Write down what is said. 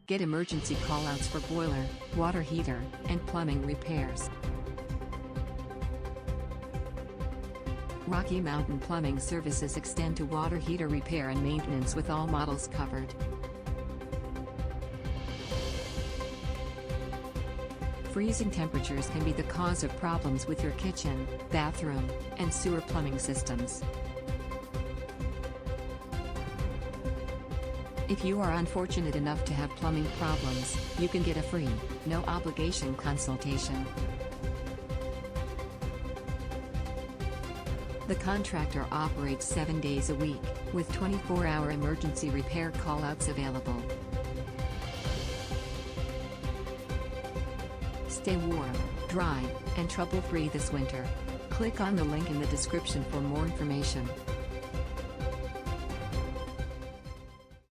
Get emergency callouts for boiler, water heater, and plumbing repairs. Rocky Mountain Plumbing Services extend to water heater repair and maintenance with all models covered. Freezing temperatures can be the cause of problems with your kitchen, bathroom, and sewer plumbing systems. If you are unfortunate enough to have plumbing problems, you can get a free, no-obligation consultation. The contractor operates 7 days a week, with 24-hour emergency repair callouts available. Stay warm, dry, and trouble-free this winter. Click on the link in the description for more information.